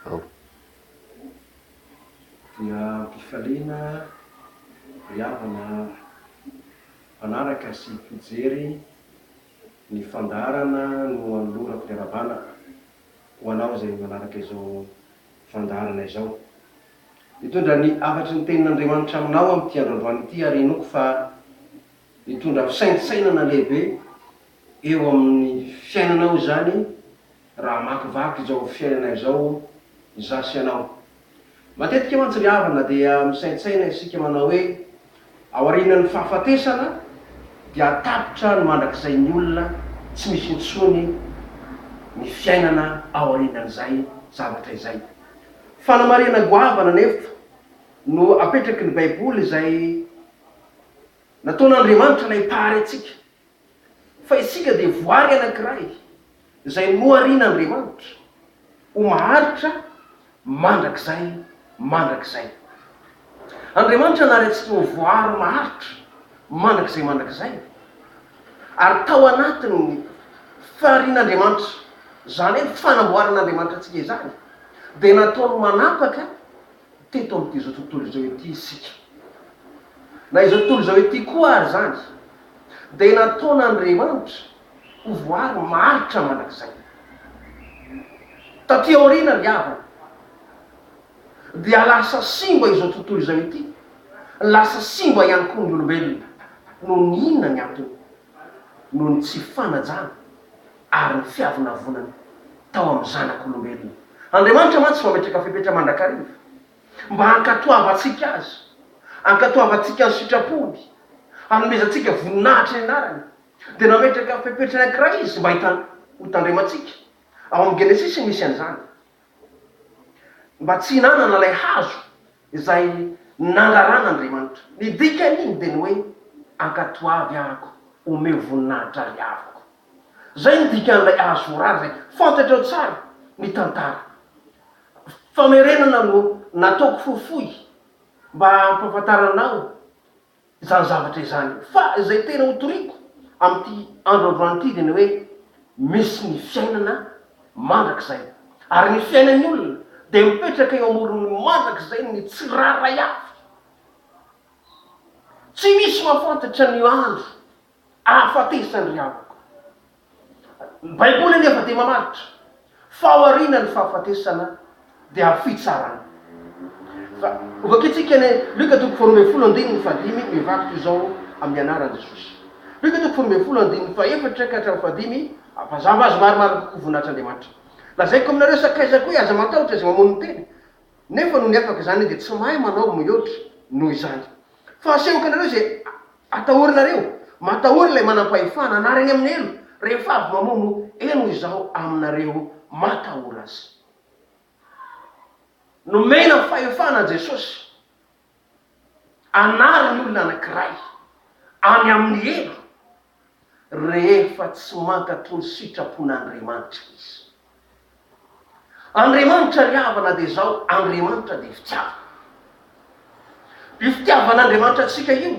dia mpifaliana riavana manaraka sy fijery ny fandarana no anolorako ny ravana ho anao zay manaraka izao fandarana izao. Mitondra ny afatry ny tenin'Andriamanitra aminao amin'ity androandroany ity ary inoko fa mitondra fisaintsainana lehibe eo amin'ny fiainanao zany raha makivaky izao fiainana izao zasy anao. Matetika mantsy ry havana dia misaintsaina isika manao hoe ao aorianan'ny fahafatesana dia tapitra ny mandrakizay ny olona tsy misy intsony ny fiainana ao aorianan'izay zavatra izay. Fanamarena goavana nefa no apetraky ny baiboly izay nataon'Andriamanitra ilay pary atsika fa isika dia voary anankiray izay noharian'Andriamanitra ho maharitra mandrakizay. Andriamanitra nary atsika ho voary maharitra mandrakizay ary tao anatiny faharian'Andriamanitra zany hoe fanamboaran'Andriamanitra atsika izany dia nataony manapaka teto amin'ity zao tontolo izao ity isika. Na izao tontolo izao ity koa ary zany dia nataon'Andriamanitra ho voary maharitra mandrakizay. Taty aoriana ry havana dia lasa simba izao tontolo izao ity, lasa simba ihany koa ny olombelona noho ny inona ny antony? Noho ny tsy fanajana ary ny fiavonavonany tao amin'ny zanak'olombelona. Andriamanitra mantsy mametraka fepetra mandrakariva mba hankatoavatsika azy, hankatoavatsika ny sitrapony, hanomezantsika voninahitra ny anarany, dia nametraka fepetra anankiray izy mba hotandrematsika. Ao amin'ny Genesisy misy an'izany, mba tsy hinanana ilay hazo izay nangaran'Andriamanitra. Ny dikan'iny dia ny hoe ankatoavy ahako, omeo voninahitra ry havako. Zay ny dikan'ilay hazo rary zay. Fantatra ao tsara ny tantara. Famerenana no nataoko fohifohy mba hampafantaranao izany zavatra izany. Fa izay tena hotoriako amin'ity androandroany ity dia ny hoe misy ny fiainana mandrakizay. Ary ny fiainan'ny olona dia mipetraka eo amoron'ny mandrakizay ny tsiraray avy. Tsy misy mahafantatra ny andro ahafatesany ry havako. Ny baiboly anefa dia mamaritra fa ao aorianany fahafatesana dia hafitsarana. Fa ovakitsika ny Luka 4:15 mivaky izao amin'ny anaran'i Jesosy. Luka 4:15-14 mazava azy maromaro kokoa voninahitry'Andriamanitra. Lazaiko aminareo sakaizako hoe aza matahotra izay mamono teny, nefa no ny afaka izany dia tsy mahay manao mihoatra noho izany. Fa asehoko anareo izay atahorinareo, matahory ilay manam-pahefana anarany amin'ny elo rehefa avy mamono eno izao aminareo matahory azy. Nomena fahefana Jesosy anary ny olona anankiray any amin'ny elo rehefa tsy mankatao ny sitrapon'Andriamanitra izy. Andriamanitra ry havana dia zao, Andriamanitra dia fitiavana. Io fitiavan'Andriamanitra atsika io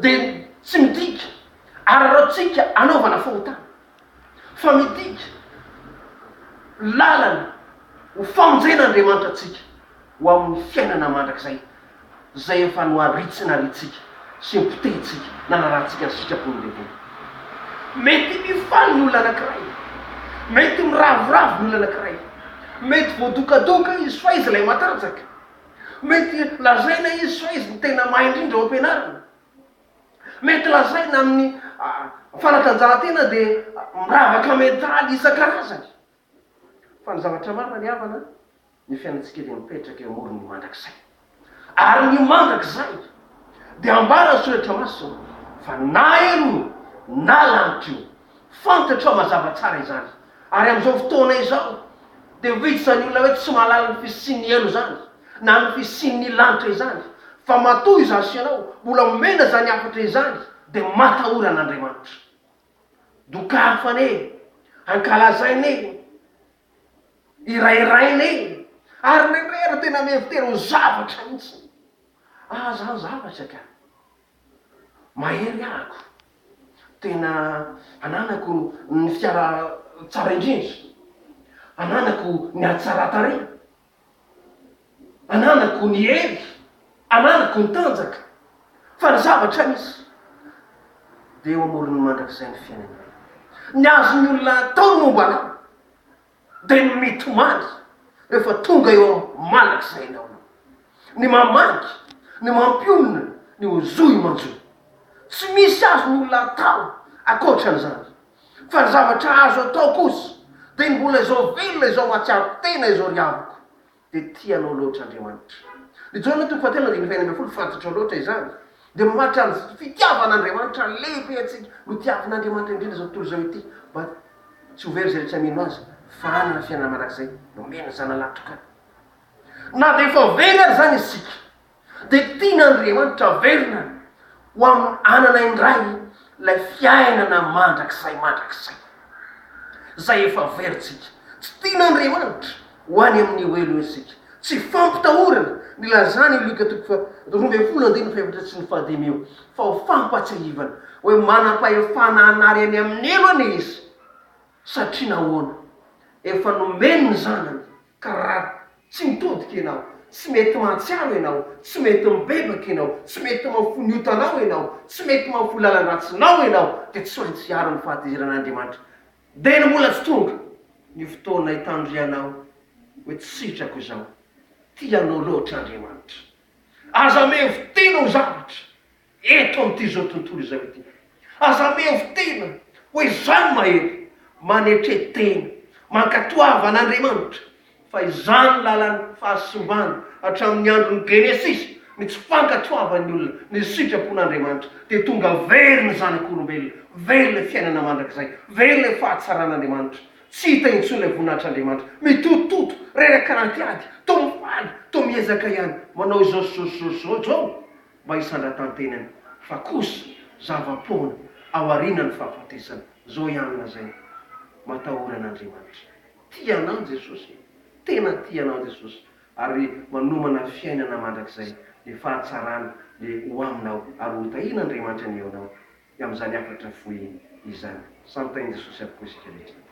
dia tsy midika ararotsika anaovana fahotana, fa midika lalana ho famonjen'Andriamanitra atsika ho amin'ny fiainana mandrakizay zay efa noharitsika sy mipotehitsika nanarahantsika ny sitrapony lehibe. Mety mifaly ny olona anankiray, mety miravoravo ny olona anankiray, mety voadokadoka izy fa izy ilay matanjaka, mety lazaina izy fa izy ny tena mahay indrindra ao am-pianarana, mety lazaina amin'ny fanatanjahantena dia miravaka medaly isan-karazany. Fa ny zavatra marina ny havana, ny fiainantsika dia mipetraka eo amoron'ny mandrakizay. Ary ny mandrakizay dia ambara soratra masina fa na elo na lanitra io, fantatra ao mazava tsara izany. Ary amin'izao fotoana izao dia vitsy ny olona hoe tsy mahalala ny fisian'ny elo zany na ny fisian'ny lanitra izany, fa matoy zasy ianao mbola momena zany afatra izany dia matahory an'Andriamanitra. Dokafane, ankalazaine, irairaine, ary rerera tena mihevitera ho zavatra mihitsy. Zany zavatra ka mahery ahako, tena ananako ny fiara tsara indrindra, ananako ny atsaratare, ananako ny hery, ananako ny tanjaka, fa ny zavatra misy dia eo amorony mandrakizay ny fiainana. Ny azony olona ataony momba anao dia ny mitomaly rehefa tonga eo mandrakizay anao, ny mamangy, ny mampionina, ny ozoy manjoy. Tsy misy azony olona atao akoatran'izany, fa ny zavatra azo atao kosa dia ny mbola izao velona, izao matsiaro tena, izao riavoko dia tianao loatra Andriamanitra. Ny Jaona 1:9 fantatra loatra izany dia mamatra ny fitiavan'Andriamanitra lehibe atsika no tiavin'Andriamanitra indrindra zao tontolo zao ity. Mba tsy ho very zay rehetra mino azy fa anana fiainana mandrakizay nomena zanalavitra ka. Na dia efa very ary zany isika dia tian'Andriamanitra verina ho amin'ny anana indray ilay fiainana mandrakizay zay efa veritsika. Tsy tian'Andriamanitra ho any amin'ny oelo isika. Tsy fampitahorana ny lazany Luka 12:5 fa ho fampatsahivana hoe manam-pahefana anary any amin'ny elo any izy. Satria nahoana? Efa nomeny ny zanany ka raha tsy mitodika ianao, tsy mety mahatsiaro ianao, tsy mety mibebaka ianao, tsy mety mafoniota ianao, tsy mety mafo lalan-dratsinao ianao dia tsy tsiaro ny fahatezeran'Andriamanitra. Dia ny mbola tsy tonga ny fotoana hitandrianao hoe tsy sitrako izao, tianao loatra Andriamanitra. Aza mevo tena ho zavatra eto amin'ity zao tontolo izao ity. Aza mevo tena hoe izany mahery manetretena mankatoava an'Andriamanitra, fa izany lalan'ny fahasimbana hatramin'ny andron'ny Genesisy ny tsy fankatoavan'ny olona ny sitrapon'Andriamanitra dia tonga very ny zanak'olombelona, very le fiainana mandrakizay, very le fahatsaran'Andriamanitra. Tsy hita intsony ilay voninahitr'Andriamanitra mitototo reraka rantiady, to mifaly, to miezaka ihany manao izao zao mba hisandran-tantenany, fa kosa zava-poana aorianany fahafatesana. Zao ihany zay matahoran'Andriamanitra. Tianao Jesosy, tena tianao Jesosy, ary manomana fiainana mandrakizay ny fahatsarana dia ho aminao ary ho tahian'Andriamanitra ny eonao amin'izany afatra fohy izany. Samy tainy Jesosy avokoa isika rehetra.